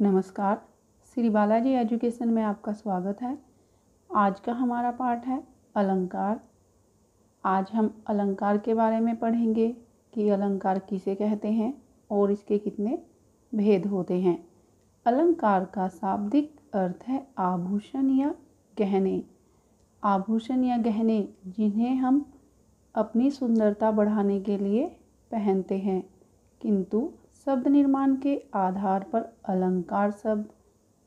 नमस्कार, श्री बालाजी एजुकेशन में आपका स्वागत है। आज का हमारा पाठ है अलंकार। आज हम अलंकार के बारे में पढ़ेंगे कि अलंकार किसे कहते हैं और इसके कितने भेद होते हैं। अलंकार का शाब्दिक अर्थ है आभूषण या गहने। आभूषण या गहने जिन्हें हम अपनी सुंदरता बढ़ाने के लिए पहनते हैं, किंतु शब्द निर्माण के आधार पर अलंकार शब्द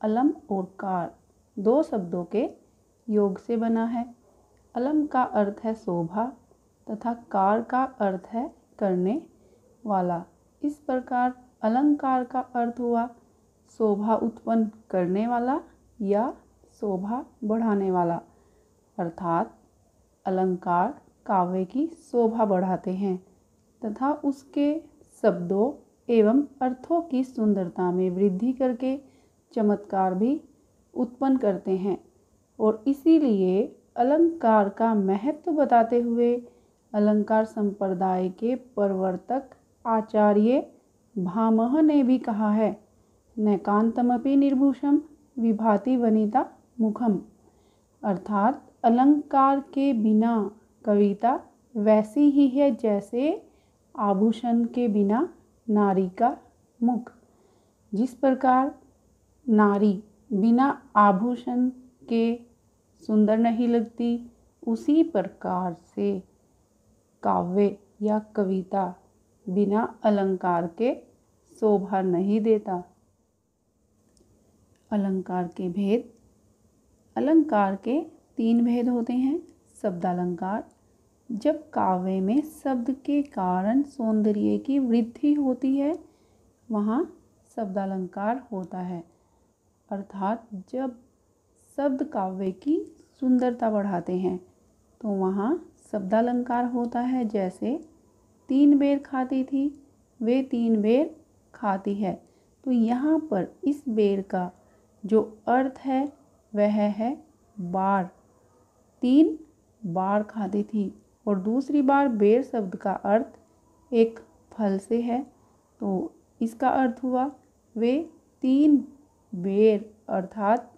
अलम और कार दो शब्दों के योग से बना है। अलम का अर्थ है शोभा तथा कार का अर्थ है करने वाला। इस प्रकार अलंकार का अर्थ हुआ शोभा उत्पन्न करने वाला या शोभा बढ़ाने वाला, अर्थात अलंकार काव्य की शोभा बढ़ाते हैं तथा उसके शब्दों एवं अर्थों की सुंदरता में वृद्धि करके चमत्कार भी उत्पन्न करते हैं। और इसीलिए अलंकार का महत्व बताते हुए अलंकार संप्रदाय के प्रवर्तक आचार्य भामह ने भी कहा है, नैकांतमपि निर्भूषम विभाति वनिता मुखम, अर्थात अलंकार के बिना कविता वैसी ही है जैसे आभूषण के बिना नारी का मुख। जिस प्रकार नारी बिना आभूषण के सुंदर नहीं लगती, उसी प्रकार से काव्य या कविता बिना अलंकार के शोभा नहीं देता। अलंकार के भेद। अलंकार के 3 भेद होते हैं। शब्दालंकार, जब काव्य में शब्द के कारण सौंदर्य की वृद्धि होती है वहाँ शब्दालंकार होता है, अर्थात जब शब्द काव्य की सुंदरता बढ़ाते हैं तो वहाँ शब्दालंकार होता है। जैसे 3 बेर खाती थी वे 3 बेर खाती है, तो यहाँ पर इस बेर का जो अर्थ है वह है बार। 3 बार खाती थी और दूसरी बार बेर शब्द का अर्थ एक फल से है, तो इसका अर्थ हुआ वे 3 बेर अर्थात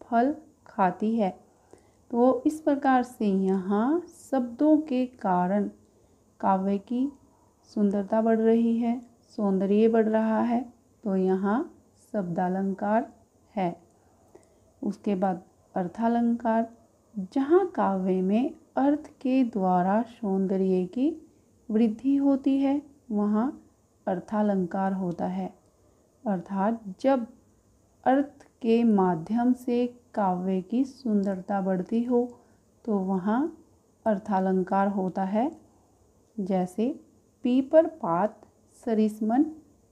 फल खाती है। तो इस प्रकार से यहाँ शब्दों के कारण काव्य की सुंदरता बढ़ रही है, सौंदर्य बढ़ रहा है, तो यहाँ शब्दालंकार है। उसके बाद अर्थालंकार, जहाँ काव्य में अर्थ के द्वारा सौंदर्य की वृद्धि होती है वहाँ अर्थालंकार होता है, अर्थात जब अर्थ के माध्यम से काव्य की सुंदरता बढ़ती हो तो वहाँ अर्थालंकार होता है। जैसे पीपर पात सरिसमन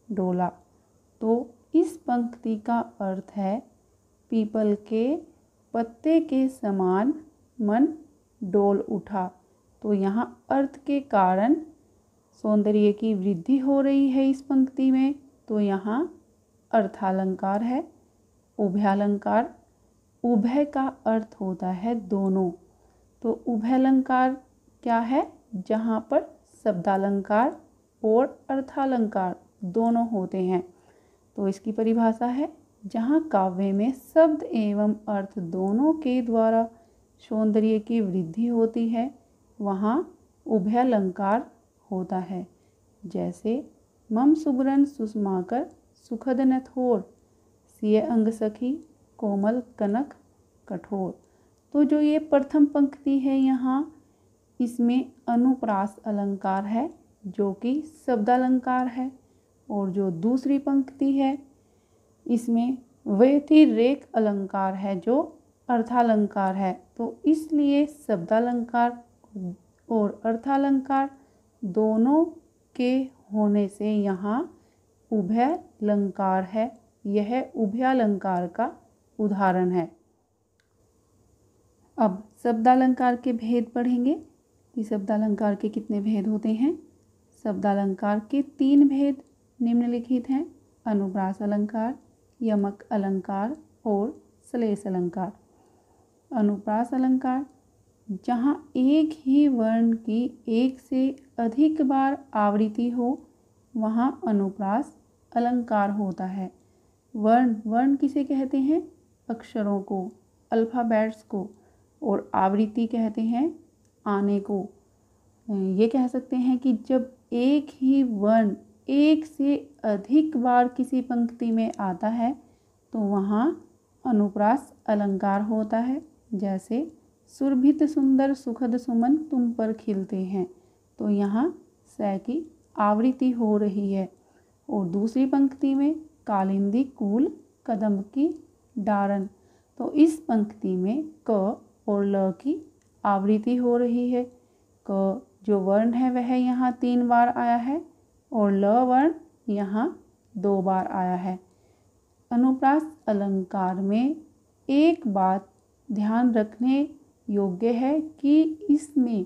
डोला, तो इस पंक्ति का अर्थ है पीपल के पत्ते के समान मन डोल उठा। तो यहाँ अर्थ के कारण सौंदर्य की वृद्धि हो रही है इस पंक्ति में, तो यहाँ अर्थालंकार है। उभयालंकार, उभय का अर्थ होता है दोनों, तो उभयालंकार क्या है, जहाँ पर शब्दालंकार और अर्थालंकार दोनों होते हैं। तो इसकी परिभाषा है, जहाँ काव्य में शब्द एवं अर्थ दोनों के द्वारा सौंदर्य की वृद्धि होती है वहाँ उभयालंकार होता है। जैसे मम सुबरन सुषमाकर सुखद नथोर सिय अंग सखी कोमल कनक कठोर। तो जो ये प्रथम पंक्ति है यहाँ इसमें अनुप्रास अलंकार है जो कि शब्दालंकार है, और जो दूसरी पंक्ति है इसमें व्यतिरेक अलंकार है जो अर्थालंकार है। तो इसलिए शब्दालंकार और अर्थालंकार दोनों के होने से यहाँ उभयालंकार है। यह उभयालंकार का उदाहरण है। अब शब्दालंकार के भेद पढ़ेंगे कि शब्दालंकार के कितने भेद होते हैं। शब्दालंकार के 3 भेद निम्नलिखित हैं, अनुप्रास अलंकार, यमक अलंकार और श्लेष अलंकार। अनुप्रास अलंकार, जहाँ एक ही वर्ण की एक से अधिक बार आवृत्ति हो वहाँ अनुप्रास अलंकार होता है। वर्ण, वर्ण किसे कहते हैं? अक्षरों को, अल्फ़ाबेट्स को। और आवृत्ति कहते हैं आने को। ये कह सकते हैं कि जब एक ही वर्ण एक से अधिक बार किसी पंक्ति में आता है तो वहाँ अनुप्रास अलंकार होता है। जैसे सुरभित सुंदर सुखद सुमन तुम पर खिलते हैं, तो यहाँ स की आवृत्ति हो रही है। और दूसरी पंक्ति में कालिंदी कूल कदम की डारन, तो इस पंक्ति में क और ल की आवृत्ति हो रही है। क जो वर्ण है वह यहाँ 3 बार आया है और ल वर्ण यहाँ 2 बार आया है। अनुप्रास अलंकार में एक बात ध्यान रखने योग्य है कि इसमें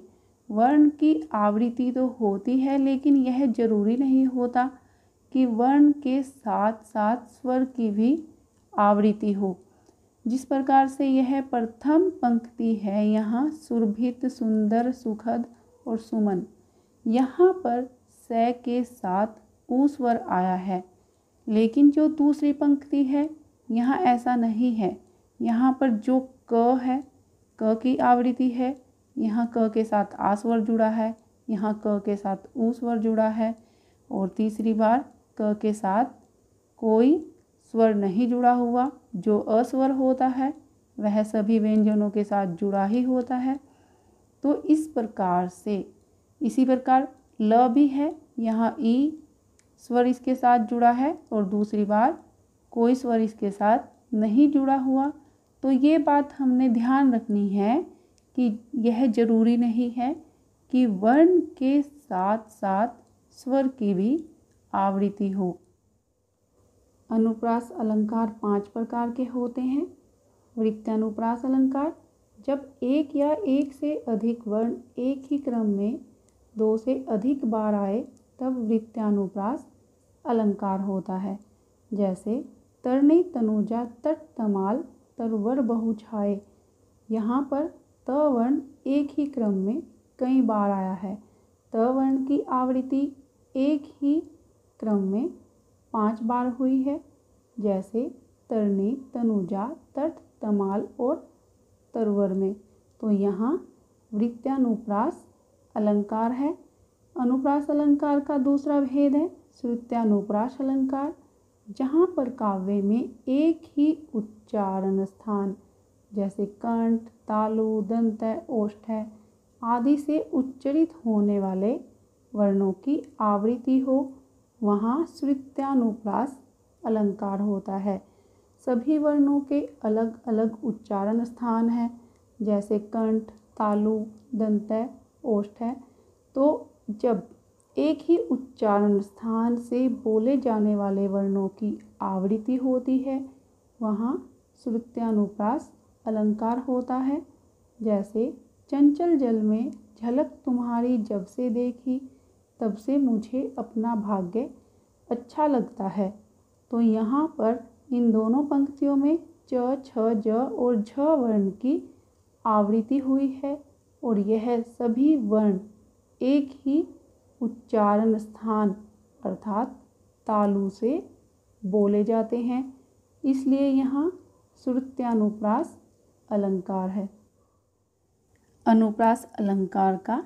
वर्ण की आवृत्ति तो होती है, लेकिन यह जरूरी नहीं होता कि वर्ण के साथ साथ स्वर की भी आवृत्ति हो। जिस प्रकार से यह प्रथम पंक्ति है, यहाँ सुरभित सुंदर सुखद और सुमन, यहाँ पर स के साथ ऊ स्वर आया है। लेकिन जो दूसरी पंक्ति है यहाँ ऐसा नहीं है। यहाँ पर जो क है, क की आवृत्ति है, यहाँ क के साथ आ स्वर जुड़ा है, यहाँ क के साथ ऊ स्वर जुड़ा है। और तीसरी बार क के साथ कोई स्वर नहीं जुड़ा हुआ। जो अस्वर होता है वह सभी व्यंजनों के साथ जुड़ा ही होता है। तो इस प्रकार से, इसी प्रकार ल भी है, यहाँ ई स्वर इसके साथ जुड़ा है और दूसरी बार कोई स्वर इसके साथ नहीं जुड़ा हुआ। तो ये बात हमने ध्यान रखनी है कि यह जरूरी नहीं है कि वर्ण के साथ साथ स्वर की भी आवृत्ति हो। अनुप्रास अलंकार 5 प्रकार के होते हैं। वृत्यानुप्रास अलंकार, जब एक या एक से अधिक वर्ण एक ही क्रम में 2 से अधिक बार आए तब वृत्यानुप्रास अलंकार होता है। जैसे तरनी तनुजा तट तमाल तरवर बहु छाए, यहाँ पर त वर्ण एक ही क्रम में कई बार आया है। त वर्ण की आवृत्ति एक ही क्रम में 5 बार हुई है। जैसे तरनी तनुजा तट तमाल और तरवर में, तो यहाँ वृत्यानुप्रास अलंकार है। अनुप्रास अलंकार का दूसरा भेद है श्रुत्यानुप्रास अलंकार, जहाँ पर काव्य में एक ही उच्चारण स्थान जैसे कंठ, तालु, दंत, ओष्ठ आदि से उच्चरित होने वाले वर्णों की आवृत्ति हो, वहाँ श्रुत्यानुप्रास अलंकार होता है। सभी वर्णों के अलग अलग उच्चारण स्थान हैं, जैसे कंठ, तालु, दंत, ओष्ठ। तो जब एक ही उच्चारण स्थान से बोले जाने वाले वर्णों की आवृत्ति होती है, वहाँ श्रुत्यानुप्रास अलंकार होता है। जैसे चंचल जल में झलक तुम्हारी जब से देखी तब से मुझे अपना भाग्य अच्छा लगता है, तो यहाँ पर इन दोनों पंक्तियों में च, छ, ज और झ वर्ण की आवृत्ति हुई है और यह सभी वर्ण एक ही उच्चारण स्थान अर्थात तालु से बोले जाते हैं, इसलिए यहाँ श्रुत्यानुप्रास अलंकार है। अनुप्रास अलंकार का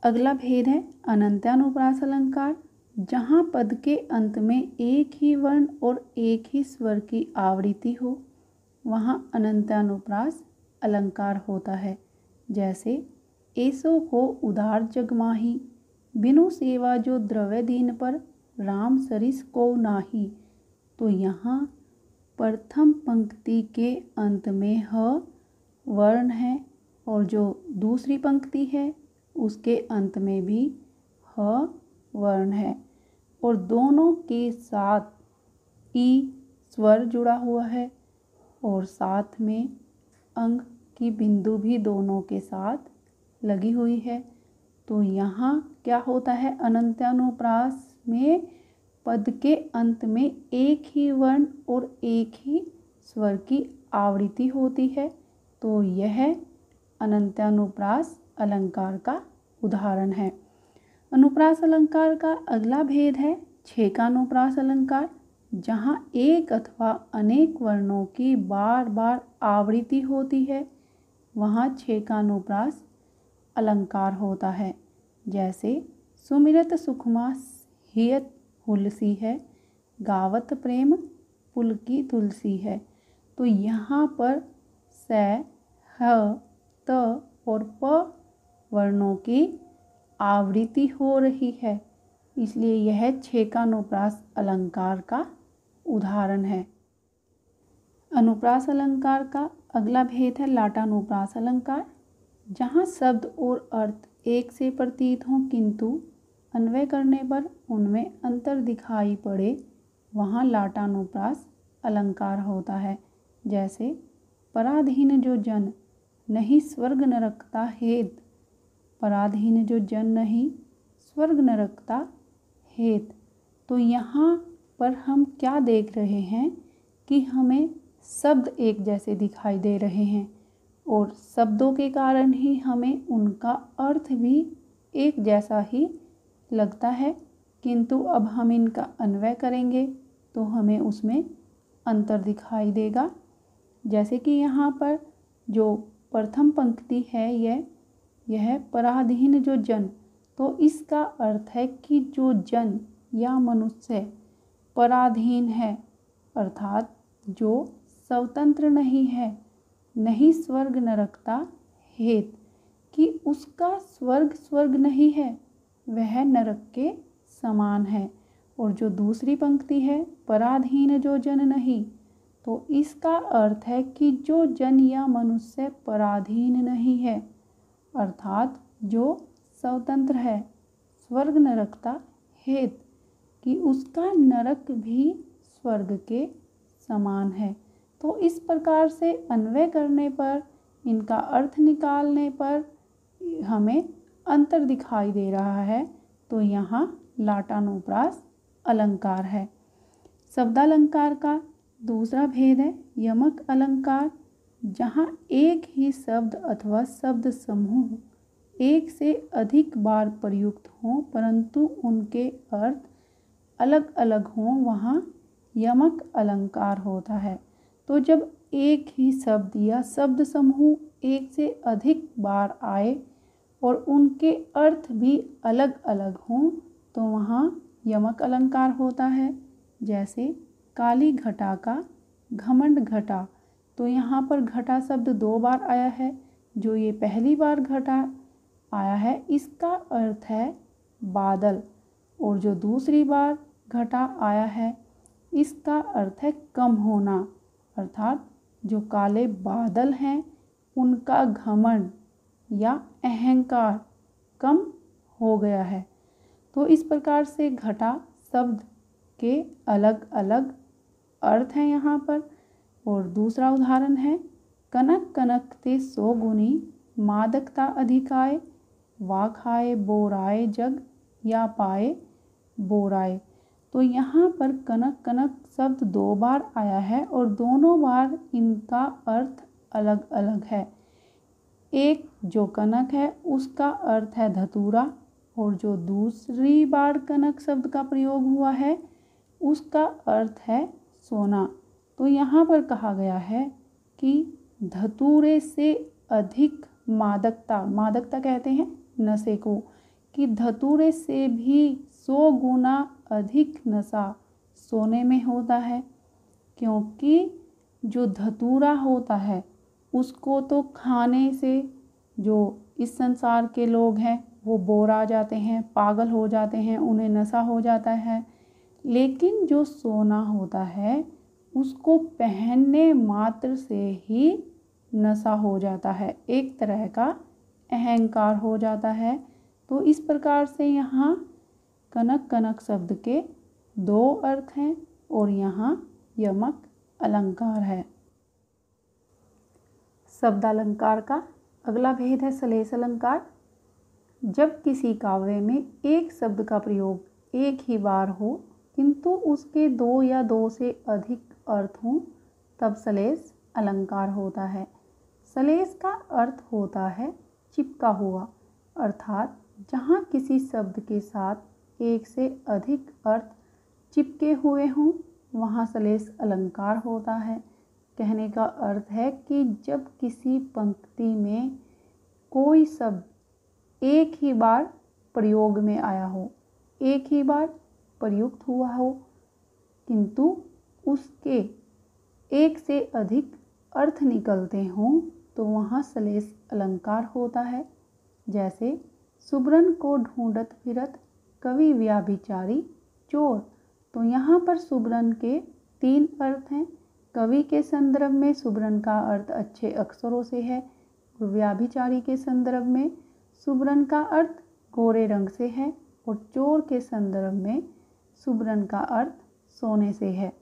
अगला भेद है अनंत्यानुप्रास अलंकार, जहाँ पद के अंत में एक ही वर्ण और एक ही स्वर की आवृत्ति हो, वहाँ अनंत्यानुप्रास अलंकार होता है। जैसे ऐसो को उदार जगमाही, बिनु सेवा जो द्रव्य दीन पर राम सरिस को नाही, तो यहाँ प्रथम पंक्ति के अंत में ह वर्ण है और जो दूसरी पंक्ति है उसके अंत में भी ह वर्ण है और दोनों के साथ ई स्वर जुड़ा हुआ है और साथ में अंग की बिंदु भी दोनों के साथ लगी हुई है। तो यहाँ क्या होता है, अनंत्यानुप्रास में पद के अंत में एक ही वर्ण और एक ही स्वर की आवृत्ति होती है, तो यह अनंत्यानुप्रास अलंकार का उदाहरण है। अनुप्रास अलंकार का अगला भेद है छेकानुप्रास अलंकार, जहाँ एक अथवा अनेक वर्णों की बार बार आवृत्ति होती है वहाँ छेकानुप्रास अलंकार होता है। जैसे सुमिरत सुखमा हियत हुलसी है, गावत प्रेम पुलकी तुलसी है। तो यहाँ पर स, ह, त और प वर्णों की आवृत्ति हो रही है, इसलिए यह छेकानुप्रास अलंकार का उदाहरण है। अनुप्रास अलंकार का अगला भेद है लाटानुप्रास अलंकार। जहाँ शब्द और अर्थ एक से प्रतीत हों किंतु अन्वय करने पर उनमें अंतर दिखाई पड़े वहाँ लाटानुप्रास अलंकार होता है। जैसे पराधीन जो जन नहीं स्वर्ग नरकता हेत, पराधीन जो जन नहीं स्वर्ग नरकता हेत। तो यहाँ पर हम क्या देख रहे हैं कि हमें शब्द एक जैसे दिखाई दे रहे हैं और शब्दों के कारण ही हमें उनका अर्थ भी एक जैसा ही लगता है, किंतु अब हम इनका अन्वय करेंगे तो हमें उसमें अंतर दिखाई देगा। जैसे कि यहाँ पर जो प्रथम पंक्ति है यह पराधीन जो जन, तो इसका अर्थ है कि जो जन या मनुष्य पराधीन है अर्थात जो स्वतंत्र नहीं है, नहीं स्वर्ग नरकता हेत, कि उसका स्वर्ग नहीं है, वह नरक के समान है। और जो दूसरी पंक्ति है पराधीन जो जन नहीं, तो इसका अर्थ है कि जो जन या मनुष्य पराधीन नहीं है अर्थात जो स्वतंत्र है, स्वर्ग नरकता हेत, कि उसका नरक भी स्वर्ग के समान है। तो इस प्रकार से अन्वय करने पर, इनका अर्थ निकालने पर हमें अंतर दिखाई दे रहा है। तो यहाँ लाटानुप्रास अलंकार है। शब्दालंकार का दूसरा भेद है यमक अलंकार। जहाँ एक ही शब्द अथवा शब्द समूह एक से अधिक बार प्रयुक्त हों परंतु उनके अर्थ अलग अलग हों वहाँ यमक अलंकार होता है। तो जब एक ही शब्द या शब्द समूह एक से अधिक बार आए और उनके अर्थ भी अलग अलग हों तो वहाँ यमक अलंकार होता है। जैसे काली घटा का घमंड घटा, तो यहाँ पर घटा शब्द 2 बार आया है। जो ये पहली बार घटा आया है इसका अर्थ है बादल, और जो दूसरी बार घटा आया है इसका अर्थ है कम होना, अर्थात जो काले बादल हैं उनका घमंड या अहंकार कम हो गया है। तो इस प्रकार से घटा शब्द के अलग अलग अर्थ हैं यहाँ पर। और दूसरा उदाहरण है कनक कनकते 100 गुनी मादकता अधिकाय, वा खाए बोराए जग या पाए बोराए। तो यहाँ पर कनक कनक शब्द 2 बार आया है और दोनों बार इनका अर्थ अलग अलग है। एक जो कनक है उसका अर्थ है धतूरा, और जो दूसरी बार कनक शब्द का प्रयोग हुआ है उसका अर्थ है सोना। तो यहाँ पर कहा गया है कि धतूरे से अधिक मादकता, मादकता कहते हैं नशे को, कि धतूरे से भी 100 गुना अधिक नशा सोने में होता है। क्योंकि जो धतूरा होता है उसको तो खाने से जो इस संसार के लोग हैं वो बोर आ जाते हैं, पागल हो जाते हैं, उन्हें नशा हो जाता है। लेकिन जो सोना होता है उसको पहनने मात्र से ही नशा हो जाता है, एक तरह का अहंकार हो जाता है। तो इस प्रकार से यहाँ कनक कनक शब्द के 2 अर्थ हैं और यहाँ यमक अलंकार है। शब्दालंकार का अगला भेद है श्लेष अलंकार। जब किसी काव्य में एक शब्द का प्रयोग एक ही बार हो किंतु उसके 2 या 2 से अधिक अर्थ हों तब श्लेष अलंकार होता है। श्लेष का अर्थ होता है चिपका हुआ, अर्थात जहाँ किसी शब्द के साथ एक से अधिक अर्थ चिपके हुए हों वहाँ सलेस अलंकार होता है। कहने का अर्थ है कि जब किसी पंक्ति में कोई शब्द एक ही बार प्रयोग में आया हो, एक ही बार प्रयुक्त हुआ हो, किंतु उसके एक से अधिक अर्थ निकलते हों, तो वहाँ सलेस अलंकार होता है। जैसे सुबरन को ढूंढत फिरत कवि व्याभिचारी चोर। तो यहाँ पर सुबरन के 3 अर्थ हैं। कवि के संदर्भ में सुबरन का अर्थ अच्छे अक्षरों से है, और व्याभिचारी के संदर्भ में सुबरन का अर्थ गोरे रंग से है, और चोर के संदर्भ में सुबरन का अर्थ सोने से है।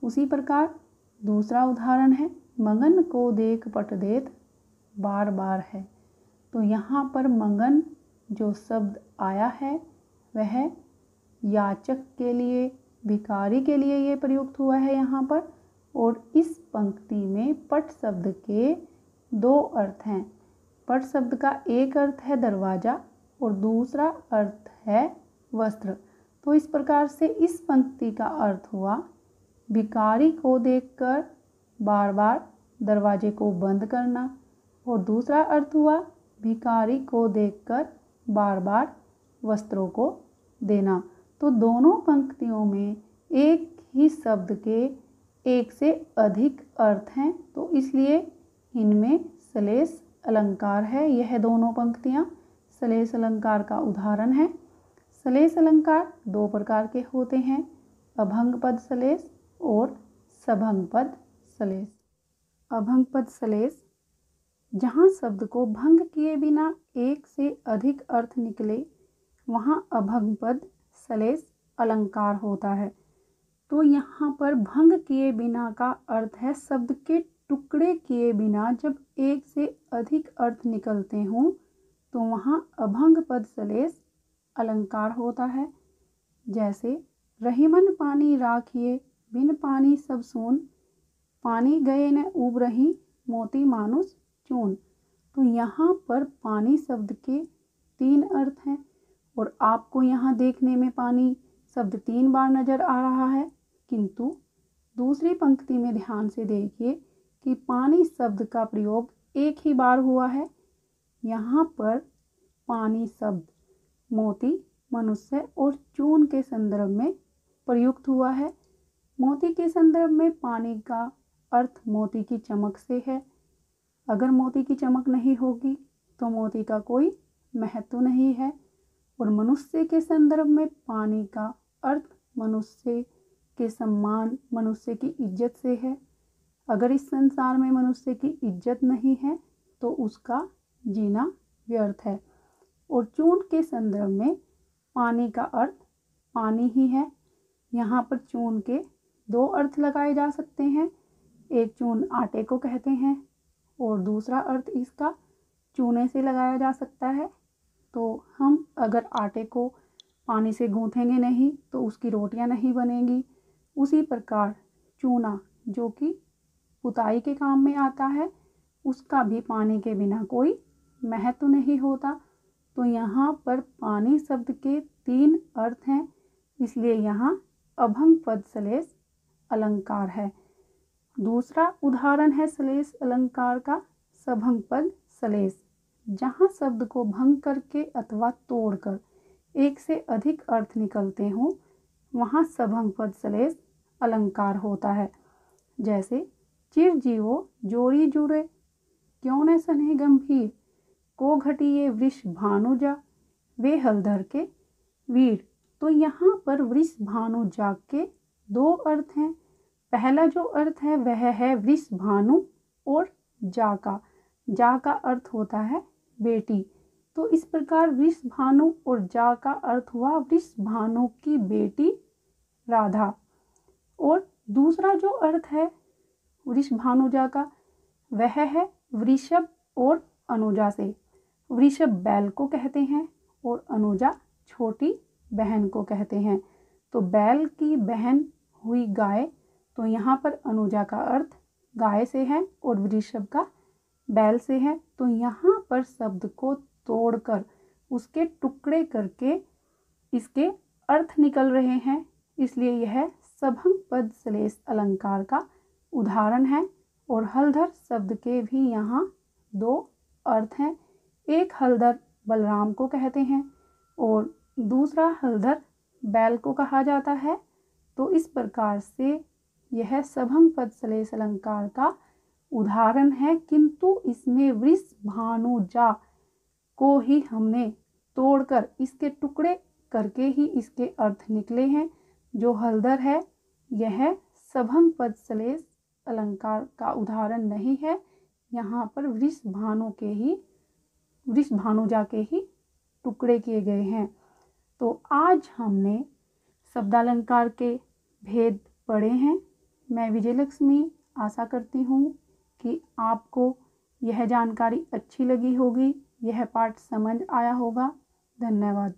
उसी प्रकार दूसरा उदाहरण है, मंगन को देख पट देत बार बार है। तो यहाँ पर मंगन जो शब्द आया है वह याचक के लिए, भिखारी के लिए ये प्रयुक्त हुआ है यहाँ पर। और इस पंक्ति में पट शब्द के 2 अर्थ हैं। पट शब्द का एक अर्थ है दरवाजा और दूसरा अर्थ है वस्त्र। तो इस प्रकार से इस पंक्ति का अर्थ हुआ, भिखारी को देखकर बार बार दरवाजे को बंद करना, और दूसरा अर्थ हुआ भिखारी को देखकर बार बार वस्त्रों को देना। तो दोनों पंक्तियों में एक ही शब्द के एक से अधिक अर्थ हैं, तो इसलिए इनमें सलेस अलंकार है। यह दोनों पंक्तियाँ सलेस अलंकार का उदाहरण है। सलेस अलंकार 2 प्रकार के होते हैं, अभंग पद सलेस और सभंग पद सलेस। अभंग पद सलेस जहाँ शब्द को भंग किए बिना एक से अधिक अर्थ निकले, वहाँ अभंग पद सलेस अलंकार होता है। तो यहाँ पर भंग किए बिना का अर्थ है शब्द के टुकड़े किए बिना जब एक से अधिक अर्थ निकलते हों, तो वहाँ अभंग पद सलेस अलंकार होता है। जैसे रहीमन पानी राखिए बिन पानी सब सून, पानी गए न उब रही मोती मानुस चून। तो यहाँ पर पानी शब्द के 3 अर्थ हैं, और आपको यहाँ देखने में पानी शब्द 3 बार नजर आ रहा है, किंतु दूसरी पंक्ति में ध्यान से देखिए कि पानी शब्द का प्रयोग एक ही बार हुआ है। यहाँ पर पानी शब्द मोती, मनुष्य और चून के संदर्भ में प्रयुक्त हुआ है। मोती के संदर्भ में पानी का अर्थ मोती की चमक से है। अगर मोती की चमक नहीं होगी तो मोती का कोई महत्व नहीं है। और मनुष्य के संदर्भ में पानी का अर्थ मनुष्य के सम्मान, मनुष्य की इज्जत से है। अगर इस संसार में मनुष्य की इज्जत नहीं है तो उसका जीना व्यर्थ है। और चून के संदर्भ में पानी का अर्थ पानी ही है। यहाँ पर चून के 2 अर्थ लगाए जा सकते हैं। एक चून आटे को कहते हैं और दूसरा अर्थ इसका चूने से लगाया जा सकता है। तो हम अगर आटे को पानी से गूँथेंगे नहीं तो उसकी रोटियां नहीं बनेंगी। उसी प्रकार चूना जो कि पुताई के काम में आता है, उसका भी पानी के बिना कोई महत्व नहीं होता। तो यहाँ पर पानी शब्द के 3 अर्थ हैं, इसलिए यहाँ अभंग पद सलेस अलंकार है। दूसरा उदाहरण है सलेस अलंकार का सभंग पद सलेस। जहाँ शब्द को भंग करके अथवा तोड़कर एक से अधिक अर्थ निकलते हों, वहाँ सभंग पद सलेस अलंकार होता है। जैसे चिर जीवो जोड़ी जुड़े क्यों न सने गंभीर, को घटिए वृष भानुजा वे हलधर के वीर। तो यहाँ पर वृष भानुजा के 2 अर्थ हैं। पहला जो अर्थ है वह है वृष भानु और जा का। जा का अर्थ होता है बेटी। तो इस प्रकार वृष भानु और जा का अर्थ हुआ वृष भानु की बेटी राधा। और दूसरा जो अर्थ है वृष भानुजा का वह है वृषभ और अनुजा से। वृषभ बैल को कहते हैं और अनुजा छोटी बहन को कहते हैं। तो बैल की बहन हुई गाय, तो यहाँ पर अनुजा का अर्थ गाय से है और वृषभ का बैल से है। तो यहाँ पर शब्द को तोड़कर उसके टुकड़े करके इसके अर्थ निकल रहे हैं, इसलिए यह सभंग पद श्लेष अलंकार का उदाहरण है। और हलधर शब्द के भी यहाँ दो अर्थ हैं। एक हलधर बलराम को कहते हैं और दूसरा हलधर बैल को कहा जाता है। तो इस प्रकार से यह सभंग पद श्लेष अलंकार का उदाहरण है, किंतु इसमें वृषभानुजा को ही हमने तोड़कर इसके टुकड़े करके ही इसके अर्थ निकले हैं। जो हलधर है यह सभंग पद श्लेष अलंकार का उदाहरण नहीं है। यहाँ पर वृषभानुजा के ही टुकड़े किए गए हैं। तो आज हमने शब्दालंकार के भेद पढ़े हैं। मैं विजयलक्ष्मी आशा करती हूँ कि आपको यह जानकारी अच्छी लगी होगी, यह पाठ समझ आया होगा। धन्यवाद।